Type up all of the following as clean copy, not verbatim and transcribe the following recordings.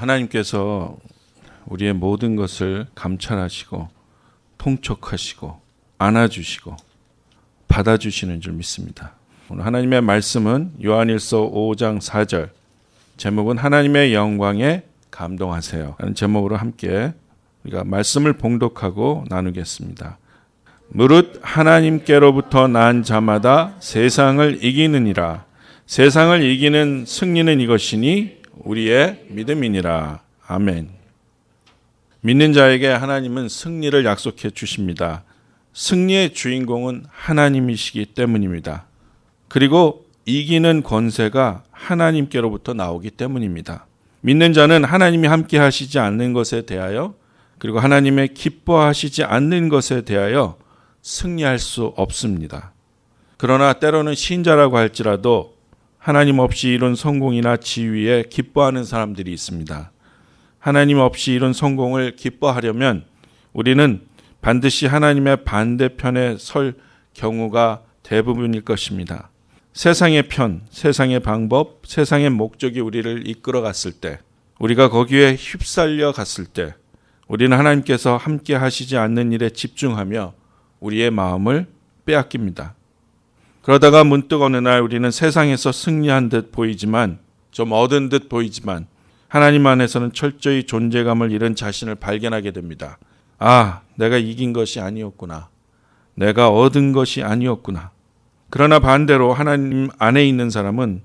하나님께서 우리의 모든 것을 감찰하시고 통촉하시고 안아주시고 받아주시는 줄 믿습니다. 오늘 하나님의 말씀은 요한일서 5장 4절, 제목은 하나님의 영광에 감동하세요 라는 제목으로 함께 우리가 말씀을 봉독하고 나누겠습니다. 무릇 하나님께로부터 난 자마다 세상을 이기느니라. 세상을 이기는 승리는 이것이니 우리의 믿음이니라. 아멘. 믿는 자에게 하나님은 승리를 약속해 주십니다. 승리의 주인공은 하나님이시기 때문입니다. 그리고 이기는 권세가 하나님께로부터 나오기 때문입니다. 믿는 자는 하나님이 함께 하시지 않는 것에 대하여, 그리고 하나님의 기뻐하시지 않는 것에 대하여 승리할 수 없습니다. 그러나 때로는 신자라고 할지라도 하나님 없이 이룬 성공이나 지위에 기뻐하는 사람들이 있습니다. 하나님 없이 이룬 성공을 기뻐하려면 우리는 반드시 하나님의 반대편에 설 경우가 대부분일 것입니다. 세상의 편, 세상의 방법, 세상의 목적이 우리를 이끌어 갔을 때, 우리가 거기에 휩쓸려 갔을 때 우리는 하나님께서 함께 하시지 않는 일에 집중하며 우리의 마음을 빼앗깁니다. 그러다가 문득 어느 날 우리는 세상에서 승리한 듯 보이지만, 좀 얻은 듯 보이지만 하나님 안에서는 철저히 존재감을 잃은 자신을 발견하게 됩니다. 아, 내가 이긴 것이 아니었구나. 내가 얻은 것이 아니었구나. 그러나 반대로 하나님 안에 있는 사람은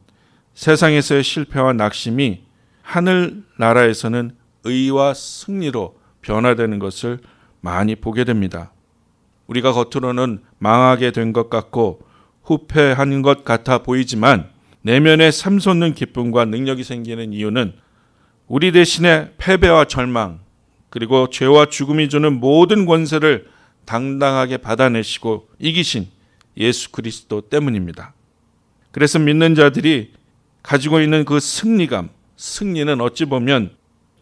세상에서의 실패와 낙심이 하늘나라에서는 의와 승리로 변화되는 것을 많이 보게 됩니다. 우리가 겉으로는 망하게 된 것 같고 후패한 것 같아 보이지만 내면에 샘솟는 기쁨과 능력이 생기는 이유는 우리 대신에 패배와 절망, 그리고 죄와 죽음이 주는 모든 권세를 당당하게 받아내시고 이기신 예수 그리스도 때문입니다. 그래서 믿는 자들이 가지고 있는 그 승리감, 승리는 어찌 보면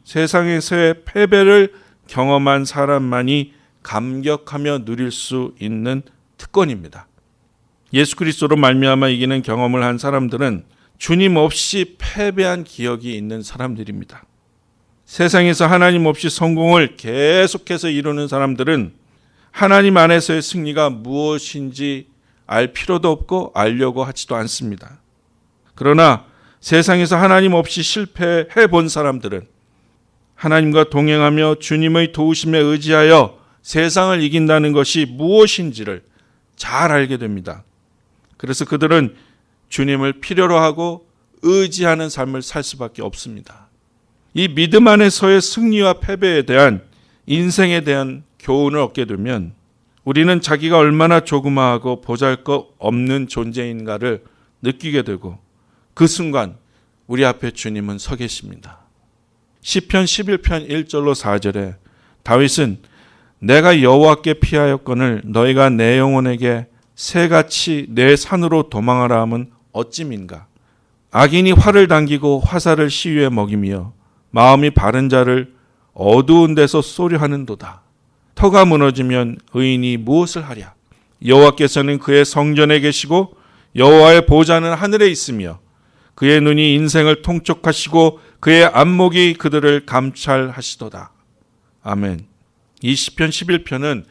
세상에서의 패배를 경험한 사람만이 감격하며 누릴 수 있는 특권입니다. 예수 그리스도로 말미암아 이기는 경험을 한 사람들은 주님 없이 패배한 기억이 있는 사람들입니다. 세상에서 하나님 없이 성공을 계속해서 이루는 사람들은 하나님 안에서의 승리가 무엇인지 알 필요도 없고 알려고 하지도 않습니다. 그러나 세상에서 하나님 없이 실패해 본 사람들은 하나님과 동행하며 주님의 도우심에 의지하여 세상을 이긴다는 것이 무엇인지를 잘 알게 됩니다. 그래서 그들은 주님을 필요로 하고 의지하는 삶을 살 수밖에 없습니다. 이 믿음 안에서의 승리와 패배에 대한, 인생에 대한 교훈을 얻게 되면 우리는 자기가 얼마나 조그마하고 보잘것없는 존재인가를 느끼게 되고, 그 순간 우리 앞에 주님은 서 계십니다. 시편 11편 1절로 4절에 다윗은 내가 여호와께 피하였거늘 너희가 내 영혼에게 새같이 내 산으로 도망하라 함은 어찌민가. 악인이 활을 당기고 화살을 시위에 먹이며 마음이 바른 자를 어두운 데서 쏘려 하는도다. 터가 무너지면 의인이 무엇을 하랴. 여호와께서는 그의 성전에 계시고 여호와의 보좌는 하늘에 있으며 그의 눈이 인생을 통촉하시고 그의 안목이 그들을 감찰하시도다. 아멘. 이 시편 11편은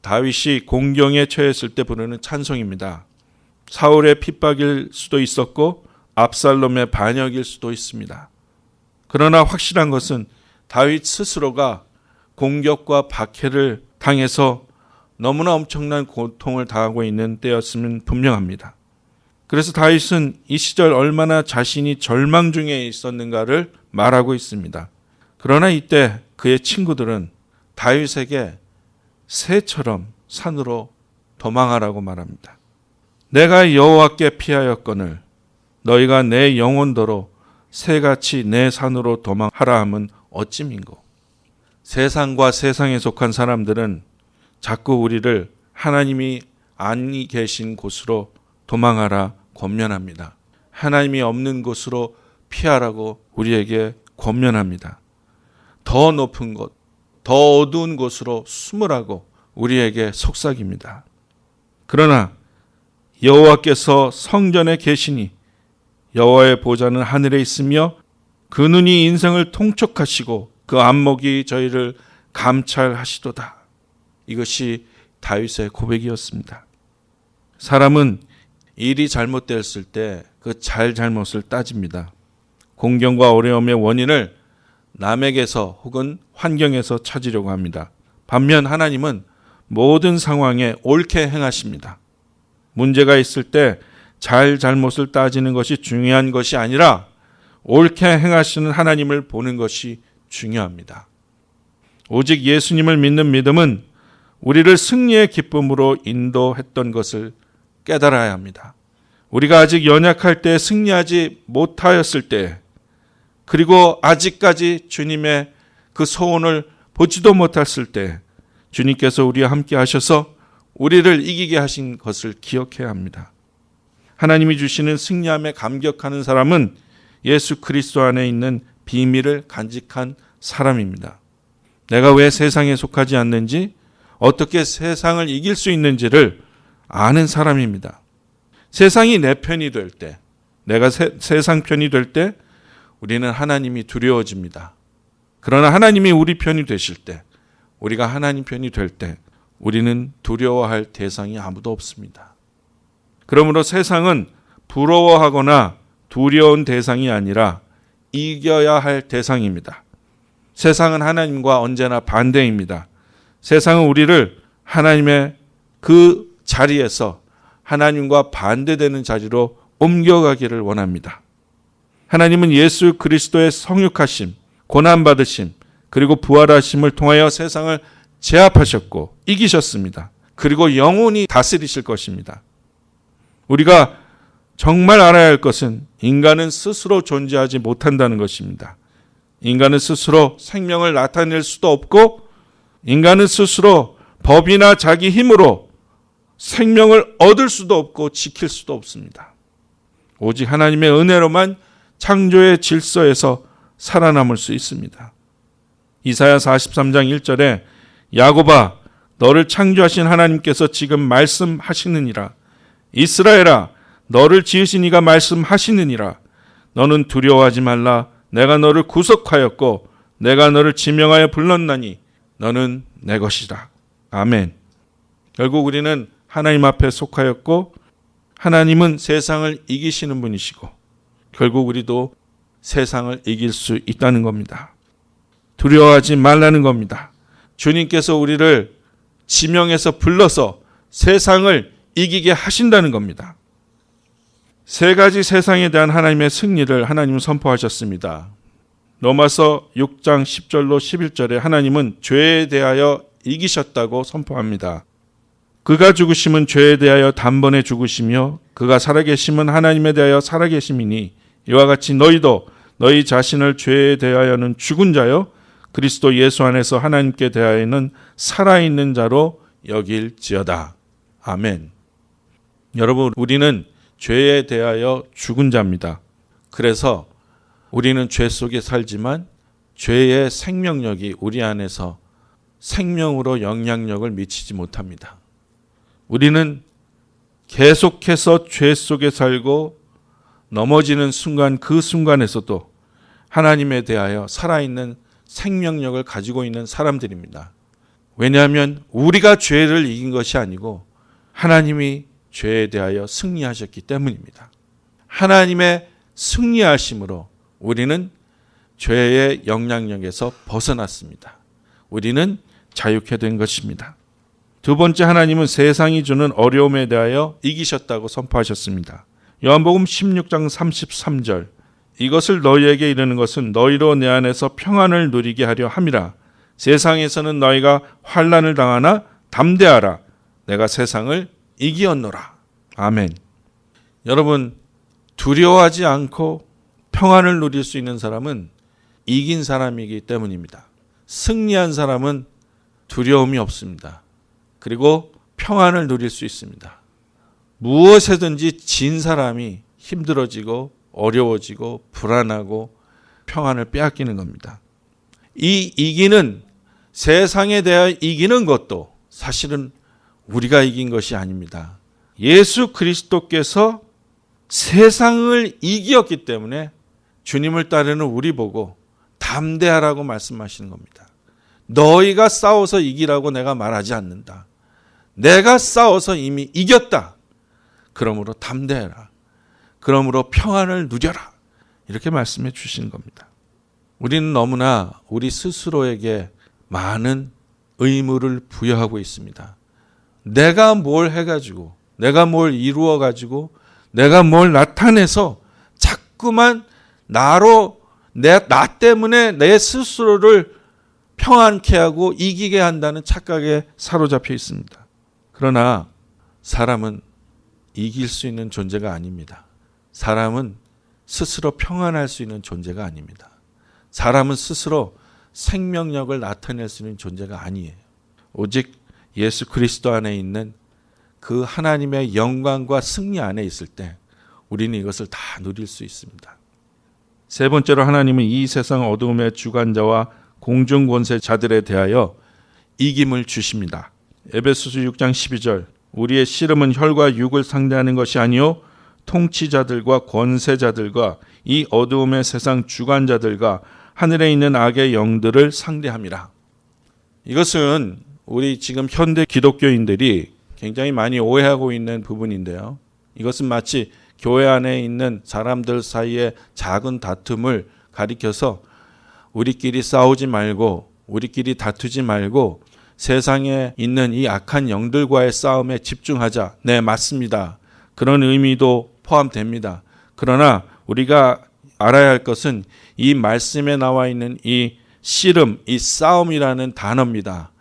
다윗이 공경에 처했을 때 부르는 찬송입니다. 사울의 핍박일 수도 있었고 압살롬의 반역일 수도 있습니다. 그러나 확실한 것은 다윗 스스로가 공격과 박해를 당해서 너무나 엄청난 고통을 당하고 있는 때였으면 분명합니다. 그래서 다윗은 이 시절 얼마나 자신이 절망 중에 있었는가를 말하고 있습니다. 그러나 이때 그의 친구들은 다윗에게 새처럼 산으로 도망하라고 말합니다. 내가 여호와께 피하였거늘 너희가 내 영혼더러 새같이 내 산으로 도망하라 함은 어찌민고. 세상과 세상에 속한 사람들은 자꾸 우리를 하나님이 안 계신 곳으로 도망하라 권면합니다. 하나님이 없는 곳으로 피하라고 우리에게 권면합니다. 더 높은 곳, 더 어두운 곳으로 숨으라고 우리에게 속삭입니다. 그러나 여호와께서 성전에 계시니 여호와의 보좌는 하늘에 있으며 그 눈이 인생을 통촉하시고 그 안목이 저희를 감찰하시도다. 이것이 다윗의 고백이었습니다. 사람은 일이 잘못되었을 때 그 잘못을 따집니다. 공경과 어려움의 원인을 남에게서 혹은 환경에서 찾으려고 합니다. 반면 하나님은 모든 상황에 옳게 행하십니다. 문제가 있을 때 잘못을 따지는 것이 중요한 것이 아니라 옳게 행하시는 하나님을 보는 것이 중요합니다. 오직 예수님을 믿는 믿음은 우리를 승리의 기쁨으로 인도했던 것을 깨달아야 합니다. 우리가 아직 연약할 때, 승리하지 못하였을 때, 그리고 아직까지 주님의 그 소원을 보지도 못했을 때 주님께서 우리와 함께 하셔서 우리를 이기게 하신 것을 기억해야 합니다. 하나님이 주시는 승리함에 감격하는 사람은 예수 그리스도 안에 있는 비밀을 간직한 사람입니다. 내가 왜 세상에 속하지 않는지, 어떻게 세상을 이길 수 있는지를 아는 사람입니다. 세상이 내 편이 될 때, 내가 세상 편이 될 때 우리는 하나님이 두려워집니다. 그러나 하나님이 우리 편이 되실 때, 우리가 하나님 편이 될 때 우리는 두려워할 대상이 아무도 없습니다. 그러므로 세상은 부러워하거나 두려운 대상이 아니라 이겨야 할 대상입니다. 세상은 하나님과 언제나 반대입니다. 세상은 우리를 하나님의 그 자리에서 하나님과 반대되는 자리로 옮겨가기를 원합니다. 하나님은 예수 그리스도의 성육하심, 고난받으심, 그리고 부활하심을 통하여 세상을 제압하셨고 이기셨습니다. 그리고 영원히 다스리실 것입니다. 우리가 정말 알아야 할 것은 인간은 스스로 존재하지 못한다는 것입니다. 인간은 스스로 생명을 나타낼 수도 없고, 인간은 스스로 법이나 자기 힘으로 생명을 얻을 수도 없고 지킬 수도 없습니다. 오직 하나님의 은혜로만 창조의 질서에서 살아남을 수 있습니다. 이사야 43장 1절에 야곱아, 너를 창조하신 하나님께서 지금 말씀하시느니라. 이스라엘아, 너를 지으신 이가 말씀하시느니라. 너는 두려워하지 말라. 내가 너를 구속하였고 내가 너를 지명하여 불렀나니 너는 내 것이라. 아멘. 결국 우리는 하나님 앞에 속하였고 하나님은 세상을 이기시는 분이시고 결국 우리도 세상을 이길 수 있다는 겁니다. 두려워하지 말라는 겁니다. 주님께서 우리를 지명해서 불러서 세상을 이기게 하신다는 겁니다. 세 가지 세상에 대한 하나님의 승리를 하나님은 선포하셨습니다. 로마서 6장 10절로 11절에 하나님은 죄에 대하여 이기셨다고 선포합니다. 그가 죽으심은 죄에 대하여 단번에 죽으시며 그가 살아계심은 하나님에 대하여 살아계심이니 이와 같이 너희도 너희 자신을 죄에 대하여는 죽은 자요 그리스도 예수 안에서 하나님께 대하여는 살아있는 자로 여길지어다. 아멘. 여러분, 우리는 죄에 대하여 죽은 자입니다. 그래서 우리는 죄 속에 살지만 죄의 생명력이 우리 안에서 생명으로 영향력을 미치지 못합니다. 우리는 계속해서 죄 속에 살고 넘어지는 순간, 그 순간에서도 하나님에 대하여 살아있는 생명력을 가지고 있는 사람들입니다. 왜냐하면 우리가 죄를 이긴 것이 아니고 하나님이 죄에 대하여 승리하셨기 때문입니다. 하나님의 승리하심으로 우리는 죄의 영향력에서 벗어났습니다. 우리는 자유케 된 것입니다. 두 번째, 하나님은 세상이 주는 어려움에 대하여 이기셨다고 선포하셨습니다. 요한복음 16장 33절, 이것을 너희에게 이르는 것은 너희로 내 안에서 평안을 누리게 하려 함이라. 세상에서는 너희가 환난을 당하나 담대하라. 내가 세상을 이기었노라. 아멘. 여러분, 두려워하지 않고 평안을 누릴 수 있는 사람은 이긴 사람이기 때문입니다. 승리한 사람은 두려움이 없습니다. 그리고 평안을 누릴 수 있습니다. 무엇에든지 진 사람이 힘들어지고 어려워지고 불안하고 평안을 빼앗기는 겁니다. 이 이기는, 세상에 대하여 이기는 것도 사실은 우리가 이긴 것이 아닙니다. 예수 그리스도께서 세상을 이기었기 때문에 주님을 따르는 우리 보고 담대하라고 말씀하시는 겁니다. 너희가 싸워서 이기라고 내가 말하지 않는다. 내가 싸워서 이미 이겼다. 그러므로 담대해라. 그러므로 평안을 누려라. 이렇게 말씀해 주시는 겁니다. 우리는 너무나 우리 스스로에게 많은 의무를 부여하고 있습니다. 내가 뭘 해가지고, 내가 뭘 이루어가지고, 내가 뭘 나타내서 자꾸만 나 때문에 내 스스로를 평안케 하고 이기게 한다는 착각에 사로잡혀 있습니다. 그러나 사람은 이길 수 있는 존재가 아닙니다. 사람은 스스로 평안할 수 있는 존재가 아닙니다. 사람은 스스로 생명력을 나타낼 수 있는 존재가 아니에요. 오직 예수 그리스도 안에 있는 그 하나님의 영광과 승리 안에 있을 때 우리는 이것을 다 누릴 수 있습니다. 세 번째로 하나님은 이 세상 어두움의 주관자와 공중 권세자들에 대하여 이김을 주십니다. 에베소서 6장 12절 우리의 씨름은 혈과 육을 상대하는 것이 아니요 통치자들과 권세자들과 이 어두움의 세상 주관자들과 하늘에 있는 악의 영들을 상대함이라. 이것은 우리 지금 현대 기독교인들이 굉장히 많이 오해하고 있는 부분인데요. 이것은 마치 교회 안에 있는 사람들 사이의 작은 다툼을 가리켜서 우리끼리 싸우지 말고 우리끼리 다투지 말고 세상에 있는 이 악한 영들과의 싸움에 집중하자. 네, 맞습니다. 그런 의미도 포함됩니다. 그러나 우리가 알아야 할 것은 이 말씀에 나와 있는 이 씨름, 이 싸움이라는 단어입니다.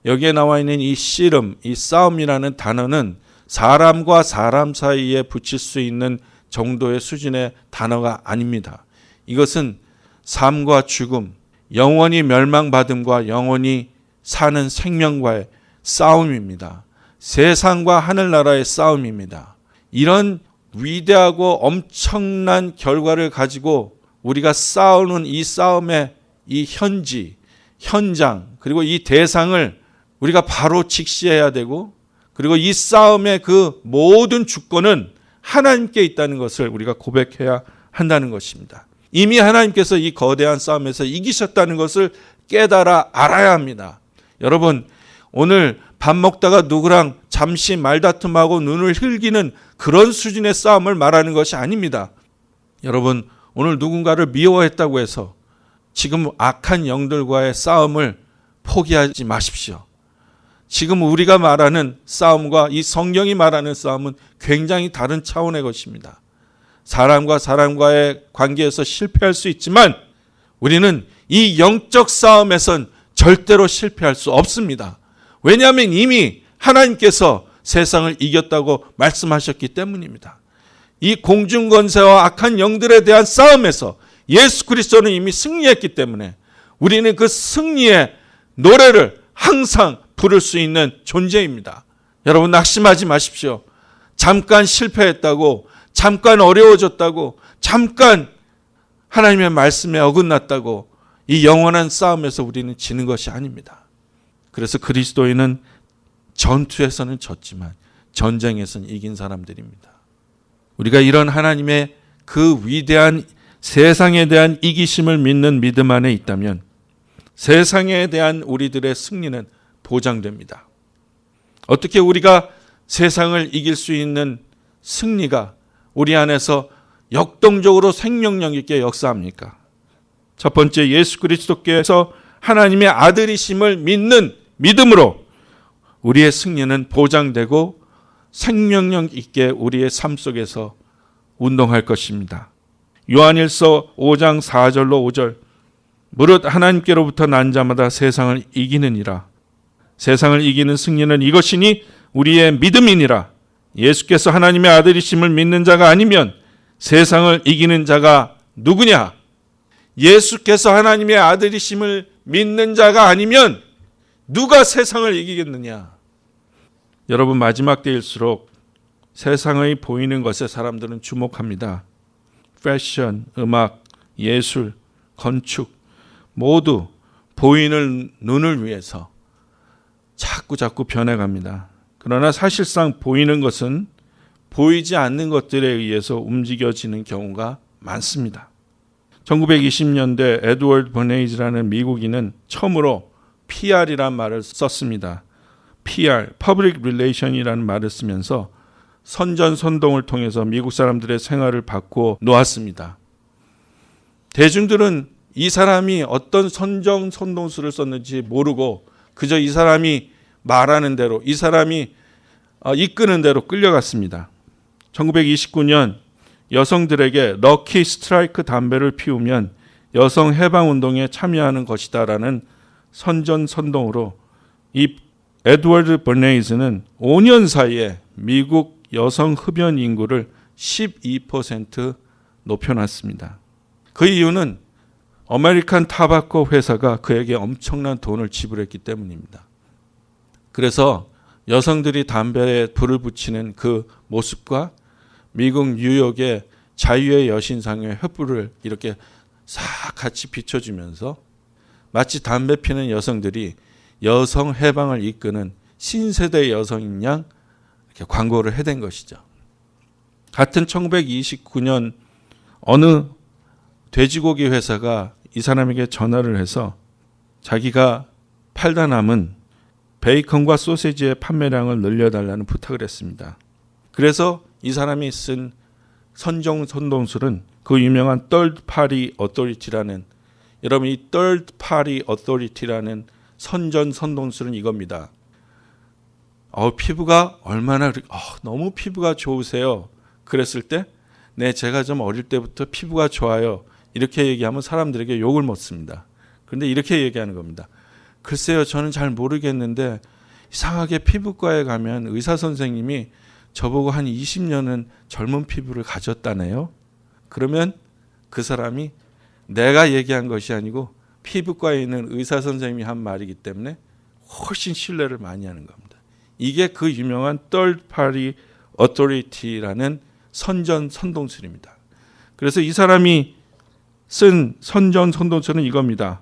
여기에 나와 있는 이 씨름, 이 싸움이라는 단어는 사람과 사람 사이에 붙일 수 있는 정도의 수준의 단어가 아닙니다. 이것은 삶과 죽음, 영원히 멸망받음과 영원히 사는 생명과의 싸움입니다. 세상과 하늘나라의 싸움입니다. 이런 위대하고 엄청난 결과를 가지고 우리가 싸우는 이 싸움의 이 현지, 현장, 그리고 이 대상을 우리가 바로 직시해야 되고, 그리고 이 싸움의 그 모든 주권은 하나님께 있다는 것을 우리가 고백해야 한다는 것입니다. 이미 하나님께서 이 거대한 싸움에서 이기셨다는 것을 깨달아 알아야 합니다. 여러분, 오늘 밥 먹다가 누구랑 잠시 말다툼하고 눈을 흘기는 그런 수준의 싸움을 말하는 것이 아닙니다. 여러분, 오늘 누군가를 미워했다고 해서 지금 악한 영들과의 싸움을 포기하지 마십시오. 지금 우리가 말하는 싸움과 이 성경이 말하는 싸움은 굉장히 다른 차원의 것입니다. 사람과 사람과의 관계에서 실패할 수 있지만 우리는 이 영적 싸움에선 절대로 실패할 수 없습니다. 왜냐하면 이미 하나님께서 세상을 이겼다고 말씀하셨기 때문입니다. 이 공중권세와 악한 영들에 대한 싸움에서 예수 그리스도는 이미 승리했기 때문에 우리는 그 승리의 노래를 항상 부를 수 있는 존재입니다. 여러분, 낙심하지 마십시오. 잠깐 실패했다고, 잠깐 어려워졌다고, 잠깐 하나님의 말씀에 어긋났다고 이 영원한 싸움에서 우리는 지는 것이 아닙니다. 그래서 그리스도인은 전투에서는 졌지만 전쟁에서는 이긴 사람들입니다. 우리가 이런 하나님의 그 위대한 세상에 대한 이기심을 믿는 믿음 안에 있다면 세상에 대한 우리들의 승리는 보장됩니다. 어떻게 우리가 세상을 이길 수 있는 승리가 우리 안에서 역동적으로 생명력 있게 역사합니까? 첫 번째, 예수 그리스도께서 하나님의 아들이심을 믿는 믿음으로 우리의 승리는 보장되고 생명력 있게 우리의 삶 속에서 운동할 것입니다. 요한일서 5장 4절로 5절 무릇 하나님께로부터 난 자마다 세상을 이기느니라. 세상을 이기는 승리는 이것이니 우리의 믿음이니라. 예수께서 하나님의 아들이심을 믿는 자가 아니면 세상을 이기는 자가 누구냐? 예수께서 하나님의 아들이심을 믿는 자가 아니면 누가 세상을 이기겠느냐? 여러분, 마지막 때일수록 세상의 보이는 것에 사람들은 주목합니다. 패션, 음악, 예술, 건축 모두 보이는 눈을 위해서 자꾸 변해갑니다. 그러나 사실상 보이는 것은 보이지 않는 것들에 의해서 움직여지는 경우가 많습니다. 1920년대 에드워드 버네이즈라는 미국인은 처음으로 PR이란 말을 썼습니다. PR, Public Relation이라는 말을 쓰면서 선전선동을 통해서 미국 사람들의 생활을 바꾸어 놓았습니다. 대중들은 이 사람이 어떤 선전선동수를 썼는지 모르고 그저 이 사람이 말하는 대로, 이 사람이 이끄는 대로 끌려갔습니다. 1929년 여성들에게 럭키 스트라이크 담배를 피우면 여성 해방운동에 참여하는 것이다라는 선전선동으로 이 에드워드 버네이즈는 5년 사이에 미국 여성 흡연 인구를 12% 높여놨습니다. 그 이유는 아메리칸 타바코 회사가 그에게 엄청난 돈을 지불했기 때문입니다. 그래서 여성들이 담배에 불을 붙이는 그 모습과 미국 뉴욕의 자유의 여신상의 횃불을 이렇게 싹 같이 비춰주면서 마치 담배 피는 여성들이 여성 해방을 이끄는 신세대 여성인 양 이렇게 광고를 해댄 것이죠. 같은 1929년 어느 돼지고기 회사가 이 사람에게 전화를 해서 자기가 팔다 남은 베이컨과 소시지의 판매량을 늘려달라는 부탁을 했습니다. 그래서 이 사람이 쓴 선전선동술은 그 유명한 Third Party Authority라는, 여러분 이 Third Party Authority라는 선전선동술은 이겁니다. 피부가 얼마나 너무 피부가 좋으세요. 그랬을 때 제가 좀 어릴 때부터 피부가 좋아요. 이렇게 얘기하면 사람들에게 욕을 먹습니다. 그런데 이렇게 얘기하는 겁니다. 글쎄요, 저는 잘 모르겠는데 이상하게 피부과에 가면 의사 선생님이 저보고 한 20년은 젊은 피부를 가졌다네요. 그러면 그 사람이 내가 얘기한 것이 아니고 피부과에 있는 의사 선생님이 한 말이기 때문에 훨씬 신뢰를 많이 하는 겁니다. 이게 그 유명한 Third Party Authority라는 선전선동술입니다. 그래서 이 사람이 쓴 선전선동술은 이겁니다.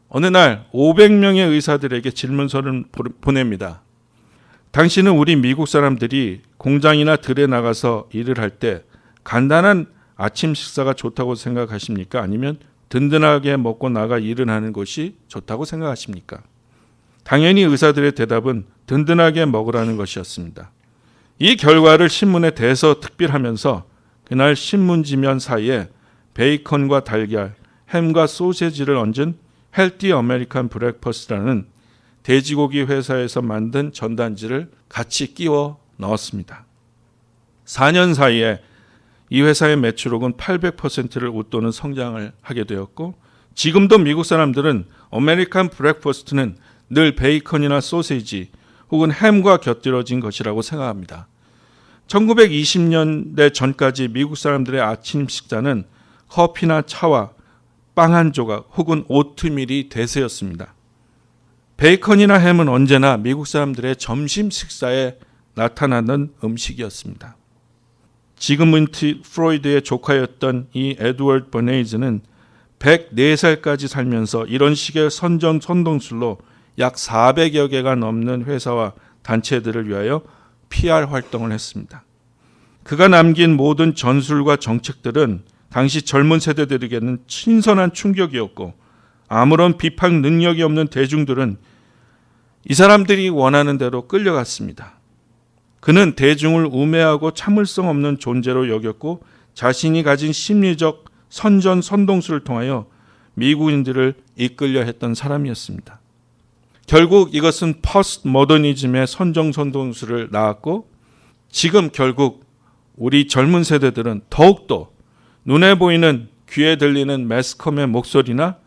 어느 날 500명의 의사들에게 질문서를 보냅니다. 당신은 우리 미국 사람들이 공장이나 들에 나가서 일을 할 때 간단한 아침 식사가 좋다고 생각하십니까? 아니면 든든하게 먹고 나가 일을 하는 것이 좋다고 생각하십니까? 당연히 의사들의 대답은 든든하게 먹으라는 것이었습니다. 이 결과를 신문에 대서특필하면서 그날 신문지면 사이에 베이컨과 달걀, 햄과 소세지를 얹은 헬티 아메리칸 브렉퍼스트라는 돼지고기 회사에서 만든 전단지를 같이 끼워 넣었습니다. 4년 사이에 이 회사의 매출액은 800%를 웃도는 성장을 하게 되었고, 지금도 미국 사람들은 아메리칸 브렉퍼스트는 늘 베이컨이나 소세지 혹은 햄과 곁들여진 것이라고 생각합니다. 1920년대 전까지 미국 사람들의 아침 식사는 커피나 차와 빵 한 조각 혹은 오트밀이 대세였습니다. 베이컨이나 햄은 언제나 미국 사람들의 점심 식사에 나타나는 음식이었습니다. 지그문드 프로이드의 조카였던 이 에드워드 버네이즈는 104살까지 살면서 이런 식의 선전선동술로 약 400여 개가 넘는 회사와 단체들을 위하여 PR 활동을 했습니다. 그가 남긴 모든 전술과 정책들은 당시 젊은 세대들에게는 신선한 충격이었고, 아무런 비판 능력이 없는 대중들은 이 사람들이 원하는 대로 끌려갔습니다. 그는 대중을 우매하고 참을성 없는 존재로 여겼고, 자신이 가진 심리적 선전선동술을 통하여 미국인들을 이끌려 했던 사람이었습니다. 결국 이것은 포스트 모더니즘의 선전선동술을 낳았고, 지금 결국 우리 젊은 세대들은 더욱더 눈에 보이는 귀에 들리는 매스컴의 목소리나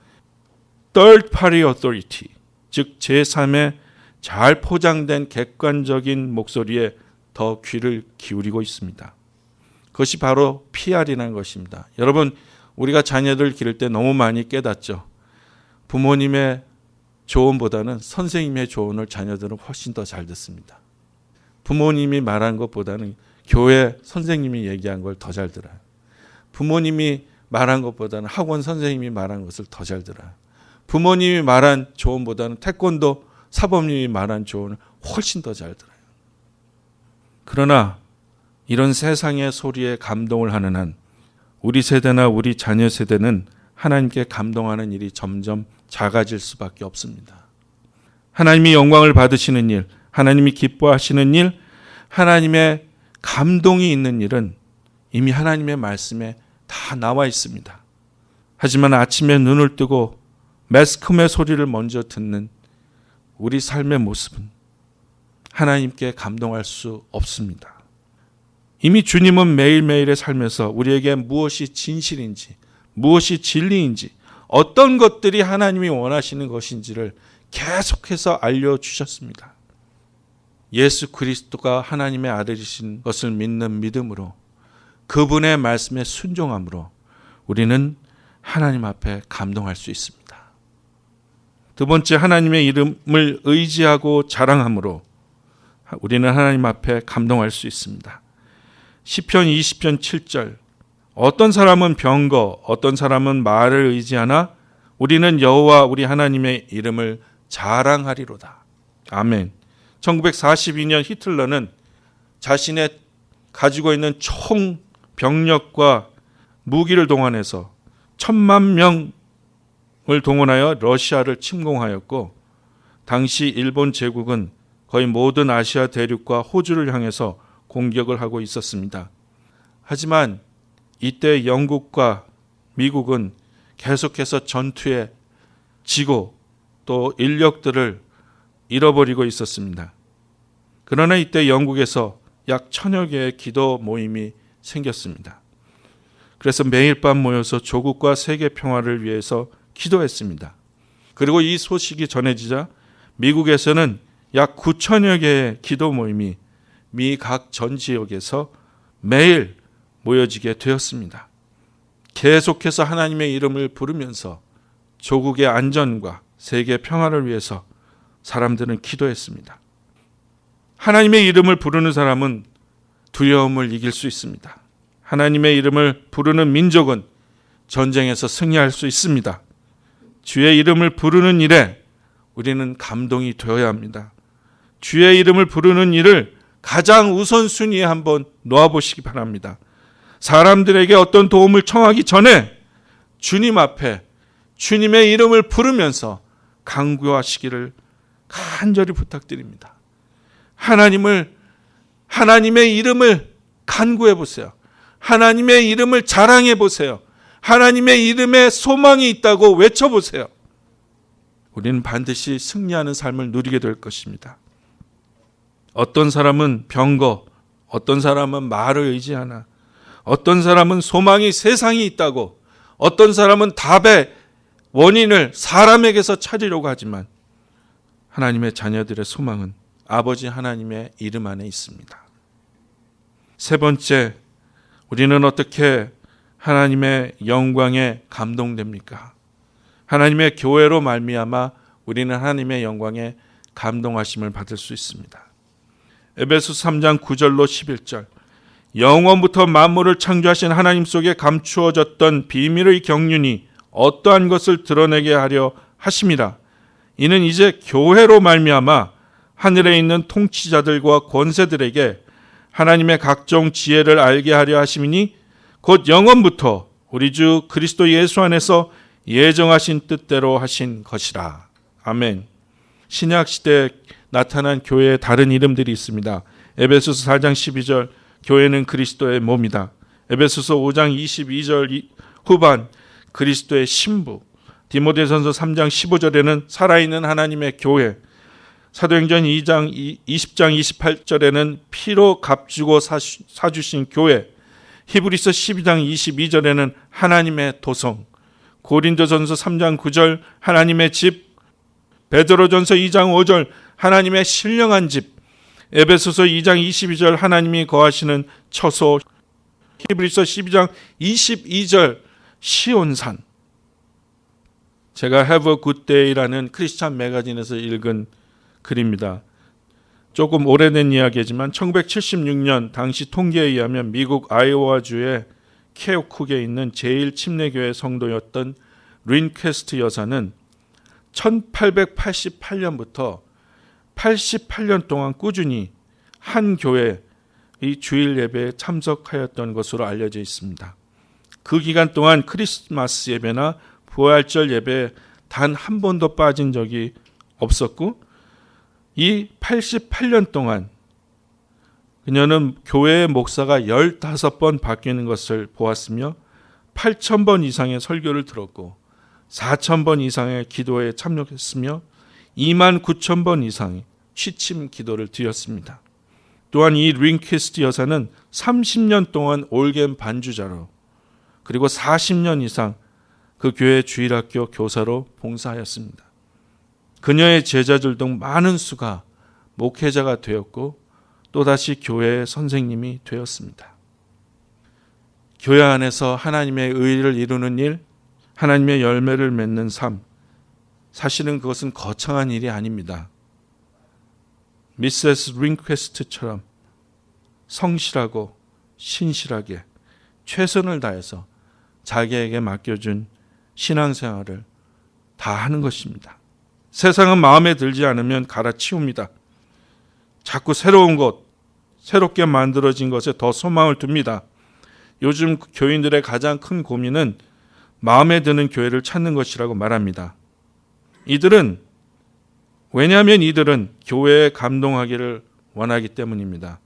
Third Party Authority, 즉 제3의 잘 포장된 객관적인 목소리에 더 귀를 기울이고 있습니다. 그것이 바로 PR이라는 것입니다. 여러분, 우리가 자녀들 기를 때 너무 많이 깨닫죠. 부모님의 조언보다는 선생님의 조언을 자녀들은 훨씬 더 잘 듣습니다. 부모님이 말한 것보다는 교회 선생님이 얘기한 걸 더 잘 들어요. 부모님이 말한 것보다는 학원 선생님이 말한 것을 더 잘 들어요. 부모님이 말한 조언보다는 태권도 사범님이 말한 조언을 훨씬 더 잘 들어요. 그러나 이런 세상의 소리에 감동을 하는 한 우리 세대나 우리 자녀 세대는 하나님께 감동하는 일이 점점 작아질 수밖에 없습니다. 하나님이 영광을 받으시는 일, 하나님이 기뻐하시는 일, 하나님의 감동이 있는 일은 이미 하나님의 말씀에 다 나와 있습니다. 하지만 아침에 눈을 뜨고 매스컴의 소리를 먼저 듣는 우리 삶의 모습은 하나님께 감동할 수 없습니다. 이미 주님은 매일매일의 삶에서 우리에게 무엇이 진실인지, 무엇이 진리인지, 어떤 것들이 하나님이 원하시는 것인지를 계속해서 알려주셨습니다. 예수 그리스도가 하나님의 아들이신 것을 믿는 믿음으로, 그분의 말씀에 순종함으로 우리는 하나님 앞에 감동할 수 있습니다. 두 번째, 하나님의 이름을 의지하고 자랑함으로 우리는 하나님 앞에 감동할 수 있습니다. 시편 20편 7절, 어떤 사람은 병거, 어떤 사람은 말을 의지하나 우리는 여호와 우리 하나님의 이름을 자랑하리로다. 아멘. 1942년 히틀러는 자신의 가지고 있는 총 병력과 무기를 동원해서 1,000만 명을 동원하여 러시아를 침공하였고, 당시 일본 제국은 거의 모든 아시아 대륙과 호주를 향해서 공격을 하고 있었습니다. 하지만 이때 영국과 미국은 계속해서 전투에 지고 또 인력들을 잃어버리고 있었습니다. 그러나 이때 영국에서 약 1,000여 개의 기도 모임이 생겼습니다. 그래서 매일 밤 모여서 조국과 세계 평화를 위해서 기도했습니다. 그리고 이 소식이 전해지자 미국에서는 약 9,000여 개의 기도 모임이 미 각 전 지역에서 매일 모여지게 되었습니다. 계속해서 하나님의 이름을 부르면서 조국의 안전과 세계 평화를 위해서 사람들은 기도했습니다. 하나님의 이름을 부르는 사람은 두려움을 이길 수 있습니다. 하나님의 이름을 부르는 민족은 전쟁에서 승리할 수 있습니다. 주의 이름을 부르는 일에 우리는 감동이 되어야 합니다. 주의 이름을 부르는 일을 가장 우선순위에 한번 놓아보시기 바랍니다. 사람들에게 어떤 도움을 청하기 전에 주님 앞에 주님의 이름을 부르면서 간구하시기를 간절히 부탁드립니다. 하나님의 이름을 간구해 보세요. 하나님의 이름을 자랑해 보세요. 하나님의 이름에 소망이 있다고 외쳐보세요. 우리는 반드시 승리하는 삶을 누리게 될 것입니다. 어떤 사람은 병거, 어떤 사람은 말을 의지하나, 어떤 사람은 소망이 세상이 있다고, 어떤 사람은 답의 원인을 사람에게서 찾으려고 하지만 하나님의 자녀들의 소망은 아버지 하나님의 이름 안에 있습니다. 세 번째, 우리는 어떻게 하나님의 영광에 감동됩니까? 하나님의 교회로 말미암아 우리는 하나님의 영광에 감동하심을 받을 수 있습니다. 에베소서 3장 9절로 11절, 영원부터 만물을 창조하신 하나님 속에 감추어졌던 비밀의 경륜이 어떠한 것을 드러내게 하려 하심이라. 이는 이제 교회로 말미암아 하늘에 있는 통치자들과 권세들에게 하나님의 각종 지혜를 알게 하려 하심이니 곧 영원부터 우리 주 그리스도 예수 안에서 예정하신 뜻대로 하신 것이라. 아멘. 신약 시대에 나타난 교회의 다른 이름들이 있습니다. 에베소서 4장 12절, 교회는 그리스도의 몸이다. 에베소서 5장 22절 후반, 그리스도의 신부. 디모데전서 3장 15절에는 살아있는 하나님의 교회. 사도행전 2장 20장 28절에는 피로 값주고 사주신 교회. 히브리서 12장 22절에는 하나님의 도성. 고린도전서 3장 9절 하나님의 집. 베드로전서 2장 5절 하나님의 신령한 집. 에베소서 2장 22절 하나님이 거하시는 처소. 히브리서 12장 22절 시온산. 제가 Have a Good Day라는 크리스찬 매거진에서 읽은 글입니다. 조금 오래된 이야기지만 1976년 당시 통계에 의하면 미국 아이오와주의 케오쿡에 있는 제1침례교회 성도였던 린퀘스트 여사는 1888년부터 88년 동안 꾸준히 한 교회의 주일 예배에 참석하였던 것으로 알려져 있습니다. 그 기간 동안 크리스마스 예배나 부활절 예배에 단 한 번도 빠진 적이 없었고, 이 88년 동안 그녀는 교회의 목사가 15번 바뀌는 것을 보았으며 8,000번 이상의 설교를 들었고 4,000번 이상의 기도에 참여했으며 29,000번 이상의 취침 기도를 드렸습니다. 또한 이 링퀴스트 여사는 30년 동안 올겐 반주자로 그리고 40년 이상 그 교회 주일학교 교사로 봉사하였습니다. 그녀의 제자들 등 많은 수가 목회자가 되었고 또다시 교회의 선생님이 되었습니다. 교회 안에서 하나님의 의를 이루는 일, 하나님의 열매를 맺는 삶, 사실은 그것은 거창한 일이 아닙니다. 미세스 링퀘스트처럼 성실하고 신실하게 최선을 다해서 자기에게 맡겨준 신앙생활을 다 하는 것입니다. 세상은 마음에 들지 않으면 갈아치웁니다. 자꾸 새로운 것, 새롭게 만들어진 것에 더 소망을 둡니다. 요즘 교인들의 가장 큰 고민은 마음에 드는 교회를 찾는 것이라고 말합니다. 왜냐하면 이들은 교회에 감동하기를 원하기 때문입니다.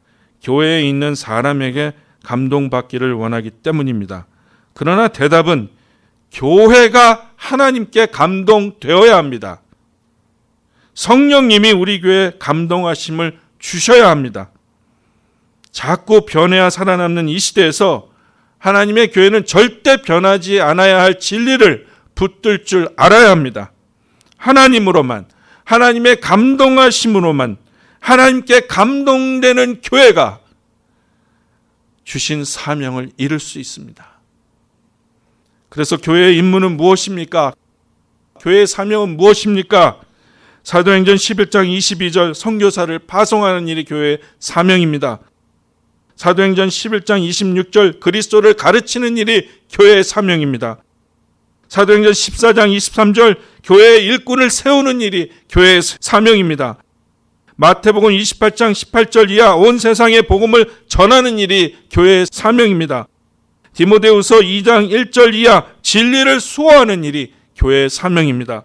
교회에 있는 사람에게 감동받기를 원하기 때문입니다. 그러나 대답은 교회가 하나님께 감동되어야 합니다. 성령님이 우리 교회에 감동하심을 주셔야 합니다. 자꾸 변해야 살아남는 이 시대에서 하나님의 교회는 절대 변하지 않아야 할 진리를 붙들 줄 알아야 합니다. 하나님으로만, 하나님의 감동하심으로만 하나님께 감동되는 교회가 주신 사명을 이룰 수 있습니다. 그래서 교회의 임무는 무엇입니까? 교회의 사명은 무엇입니까? 사도행전 11장 22절 선교사를 파송하는 일이 교회의 사명입니다. 사도행전 11장 26절 그리스도를 가르치는 일이 교회의 사명입니다. 사도행전 14장 23절 교회의 일꾼을 세우는 일이 교회의 사명입니다. 마태복음 28장 18절 이하 온 세상에 복음을 전하는 일이 교회의 사명입니다. 디모데후서 2장 1절 이하 진리를 수호하는 일이 교회의 사명입니다.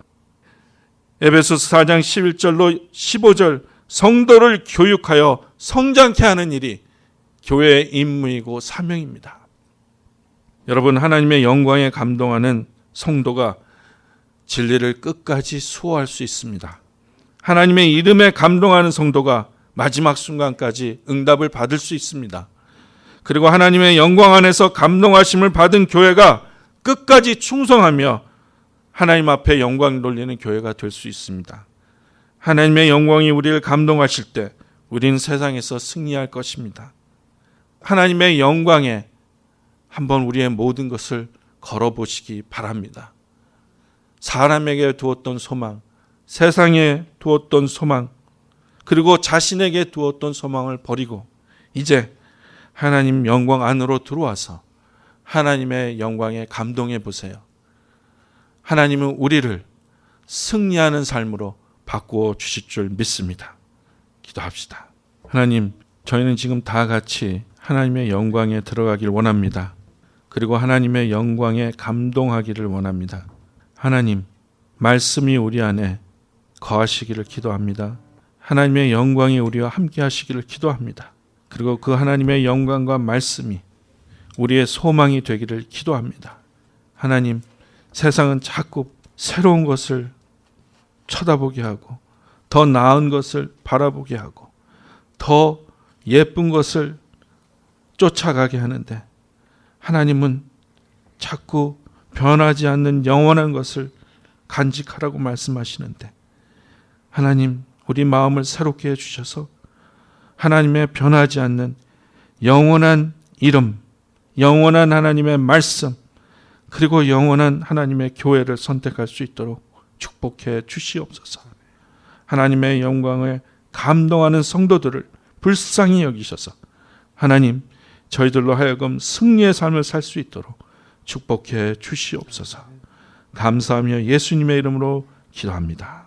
에베소서 4장 11절로 15절 성도를 교육하여 성장케 하는 일이 교회의 임무이고 사명입니다. 여러분, 하나님의 영광에 감동하는 성도가 진리를 끝까지 수호할 수 있습니다. 하나님의 이름에 감동하는 성도가 마지막 순간까지 응답을 받을 수 있습니다. 그리고 하나님의 영광 안에서 감동하심을 받은 교회가 끝까지 충성하며 하나님 앞에 영광 돌리는 교회가 될 수 있습니다. 하나님의 영광이 우리를 감동하실 때 우리는 세상에서 승리할 것입니다. 하나님의 영광에 한번 우리의 모든 것을 걸어보시기 바랍니다. 사람에게 두었던 소망, 세상에 두었던 소망, 그리고 자신에게 두었던 소망을 버리고 이제 하나님 영광 안으로 들어와서 하나님의 영광에 감동해 보세요. 하나님은 우리를 승리하는 삶으로 바꾸어 주실 줄 믿습니다. 기도합시다. 하나님, 저희는 지금 다 같이 하나님의 영광에 들어가길 원합니다. 그리고 하나님의 영광에 감동하기를 원합니다. 하나님, 말씀이 우리 안에 거하시기를 기도합니다. 하나님의 영광이 우리와 함께 하시기를 기도합니다. 그리고 그 하나님의 영광과 말씀이 우리의 소망이 되기를 기도합니다. 하나님, 세상은 자꾸 새로운 것을 쳐다보게 하고 더 나은 것을 바라보게 하고 더 예쁜 것을 쫓아가게 하는데 하나님은 자꾸 변하지 않는 영원한 것을 간직하라고 말씀하시는데 하나님, 우리 마음을 새롭게 해주셔서 하나님의 변하지 않는 영원한 이름, 영원한 하나님의 말씀, 그리고 영원한 하나님의 교회를 선택할 수 있도록 축복해 주시옵소서. 하나님의 영광에 감동하는 성도들을 불쌍히 여기셔서 하나님, 저희들로 하여금 승리의 삶을 살 수 있도록 축복해 주시옵소서. 감사하며 예수님의 이름으로 기도합니다.